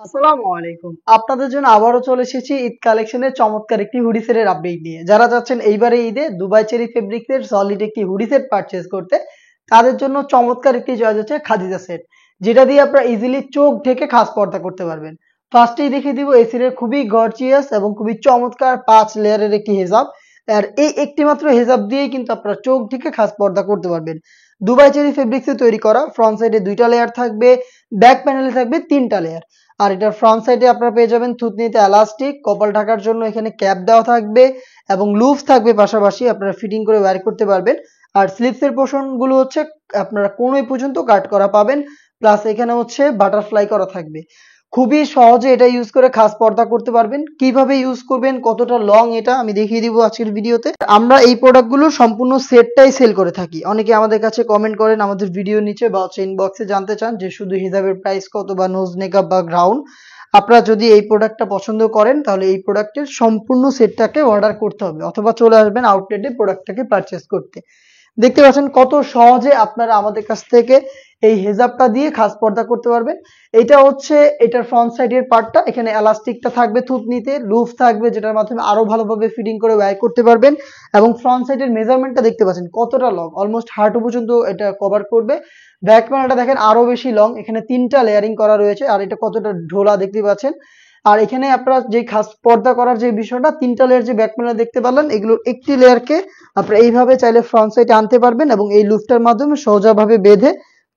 আসসালামু আলাইকুম। আপনাদের জন্য আবারও চলে এসেছি ঈদ কালেকশনের চমৎকার একটি হুডি সেটের আপডেট নিয়ে। যারা চাচ্ছেন এইবারে ঈদে দুবাই চেরি ফেব্রিক্সের সলিড একটি হুডি সেট পারচেজ করতে, তাদের জন্য চমৎকার একটি চয়েস হচ্ছে খাদিজা সেট, যেটা দিয়ে আপনারা ইজিলি চোখ ঢেকে খাস পর্দা করতে পারবেন। ফার্স্টেই দেখিয়ে দিব এই সেটের খুবই গর্জিয়াস এবং খুবই চমৎকার 5 লেয়ারের একটি হেজাব। আর এই একটি মাত্র হেজাব দিয়েই কিন্তু আপনারা চোখ ঢেকে খাস পর্দা করতে পারবেন। দুবাই চেরি ফেব্রিক্সে তৈরি করা, ফ্রন্ট সাইডে 2টা লেয়ার থাকবে, ব্যাক প্যানেলে থাকবে 3টা লেয়ার। আর এটার ফ্রন্ট সাইডে আপনারা পেয়ে যাবেন থুতনিতে এলাস্টিক, কপাল ঢাকার জন্য এখানে ক্যাপ দেওয়া থাকবে এবং লুফ থাকবে, পাশাপাশি আপনারা ফিটিং করে ওয়্যার করতে পারবেন। আর স্লিপসের পোর্শন গুলো হচ্ছে আপনারা কোনোই পর্যন্ত কাট করা পাবেন, প্লাস এখানে হচ্ছে বাটারফ্লাই করা থাকবে। খুবই সহজে এটা ইউজ করে খাস পর্দা করতে পারবেন। কিভাবে ইউজ করবেন, কতটা লং, এটা আমি দেখিয়ে দিব আজকের ভিডিওতে। আমরা এই প্রোডাক্টগুলো সম্পূর্ণ সেটটাই সেল করে থাকি। অনেকে আমাদের কাছে কমেন্ট করেন আমাদের ভিডিও নিচে বা হচ্ছে ইনবক্সে, জানতে চান যে শুধু হিজাবের প্রাইস কত বা নোজ মেকআপ বা গ্রাউন্ড। আপনারা যদি এই প্রোডাক্টটা পছন্দ করেন তাহলে এই প্রোডাক্টের সম্পূর্ণ সেটটাকে অর্ডার করতে হবে, অথবা চলে আসবেন আউটলেটে প্রোডাক্টটাকে পারচেস করতে। দেখতে পাচ্ছেন কত সহজে আপনারা আমাদের কাছ থেকে এই হেজাবটা দিয়ে খাস পর্দা করতে পারবেন। এটা হচ্ছে এটার ফ্রন্ট সাইডের পার্টটা, এখানে এলাস্টিকটা থাকবে, থুতনিতে লুফ থাকবে, যেটার মাধ্যমে আরো ভালোভাবে ফিটিং করে ওয়্যার করতে পারবেন। এবং ফ্রন্ট সাইডের মেজারমেন্টটা দেখতে পাচ্ছেন কতটা লং, অলমোস্ট হাঁটু পর্যন্ত এটা কভার করবে। ব্যাক প্যানেলটা দেখেন আরো বেশি লং, এখানে 3টা লেয়ারিং করা রয়েছে। আর এটা কতটা ঢোলা দেখতে পাচ্ছেন। আর এখানে আপনারা যে খাস পর্দা করার যে বিষয়টা, 3টা লেয়ার যে ব্যাক প্যানেল দেখতে পারলেন, এগুলোর একটি লেয়ারকে আপনারা এইভাবে চাইলে ফ্রন্ট সাইডে আনতে পারবেন এবং এই লুফটার মাধ্যমে সোজাভাবে বেঁধে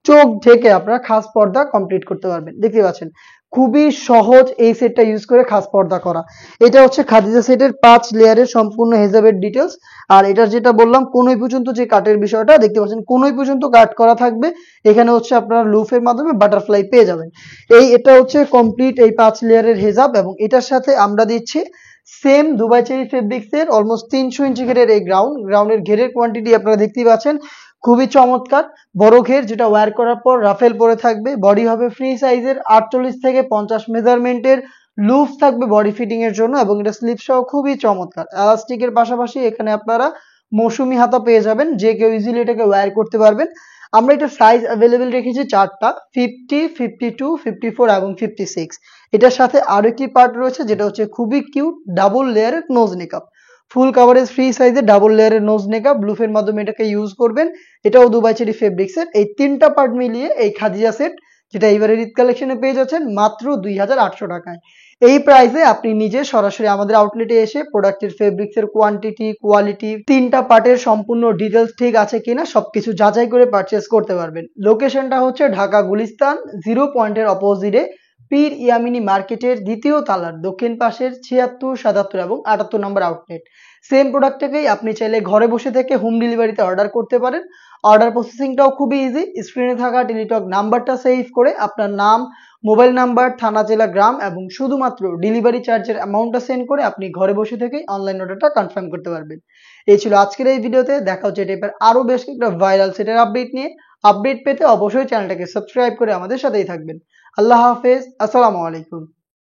চোখ ঢেকে আপনারা খাস পর্দা কমপ্লিট করতে পারবেন। দেখতে পাচ্ছেন খুবই সহজ এই সেটটা ইউজ করে খাস পর্দা করা। এটা হচ্ছে খাদিজা সেটের 5 লেয়ারের সম্পূর্ণ হেজাবের ডিটেলস। আর এটার যেটা বললাম কোনই পর্যন্ত যে কাটের বিষয়টা দেখতে পাচ্ছেন, কোনই পর্যন্ত কাট করা থাকবে। এখানে হচ্ছে আপনারা লুফের মাধ্যমে বাটারফ্লাই পেয়ে যাবেন। এটা হচ্ছে কমপ্লিট এই 5 লেয়ারের হেজাব, এবং এটার সাথে আমরা দিচ্ছি সেম দুবাই চেরি ফেব্রিক্স এর অলমোস্ট 300 ইঞ্চি ঘেরের এই গ্রাউন্ডের ঘেরের কোয়ান্টিটি আপনারা দেখতেই পাচ্ছেন, খুবই চমৎকার বড় ঘের, যেটা ওয়্যার করার পর রাফেল পরে থাকবে। বডি হবে ফ্রি সাইজের 48 থেকে 50 মেজারমেন্টের, লুফ থাকবে বডি ফিটিং এর জন্য, এবং এটা স্লিপ সহ খুবই চমৎকার। এলাস্টিকের পাশাপাশি এখানে আপনারা মৌসুমি হাতা পেয়ে যাবেন, যে কেউ ইজিলি এটাকে ওয়্যার করতে পারবেন। আমরা এটা সাইজ অ্যাভেলেবেল রেখেছি 4টা, 50, 52, 54 এবং 56। এটার সাথে আরো একটি পার্ট রয়েছে, যেটা হচ্ছে খুবই কিউট ডাবল লেয়ারের nose makeup. Full coverage free সাইজের ডাবল লেয়ারের নোজ মেকআপ, ব্লুফের মাধ্যমে এটাকে ইউজ করবেন। এটাও দুবাই চেরি ফেব্রিক্সের। এই 3টা পার্ট মিলিয়ে এই খাদিজা সেট, যেটা এবারের ঈদ কালেকশনে পেয়ে যাচ্ছেন মাত্র 2800 টাকায়। এই প্রাইসে আপনি নিজে সরাসরি আমাদের আউটলেটে এসে প্রোডাক্টের ফেব্রিক্সের কোয়ান্টিটি, কোয়ালিটি, 3টা পার্টের সম্পূর্ণ ডিটেলস ঠিক আছে কিনা সবকিছু যাচাই করে পারচেস করতে পারবেন। লোকেশনটা হচ্ছে ঢাকা গুলিস্তান 0 পয়েন্টের অপোজিটে পীর ইয়ামিনী মার্কেটের 2য় তলার দক্ষিণ পাশের 76, 77 এবং 78 নম্বর আউটলেট। সেম প্রোডাক্টটাকেই আপনি চাইলে ঘরে বসে থেকে হোম ডেলিভারিতে অর্ডার করতে পারেন। অর্ডার প্রসেসিংটাও খুবই ইজি। স্ক্রিনে থাকা টেলিটক নাম্বারটা সেভ করে আপনার নাম, মোবাইল নাম্বার, থানা, জেলা, গ্রাম এবং শুধুমাত্র ডেলিভারি চার্জের অ্যামাউন্টটা সেন্ড করে আপনি ঘরে বসে থেকেই অনলাইন অর্ডারটা কনফার্ম করতে পারবেন। এই ছিল আজকের এই ভিডিওতে। দেখা হচ্ছে এই টাইপের আরো বেশ একটা ভাইরাল সেটের আপডেট নিয়ে। আপডেট পেতে অবশ্যই চ্যানেলটাকে সাবস্ক্রাইব করে আমাদের সাথেই থাকবেন। আল্লাহ হাফেজ, আসসালামু আলাইকুম।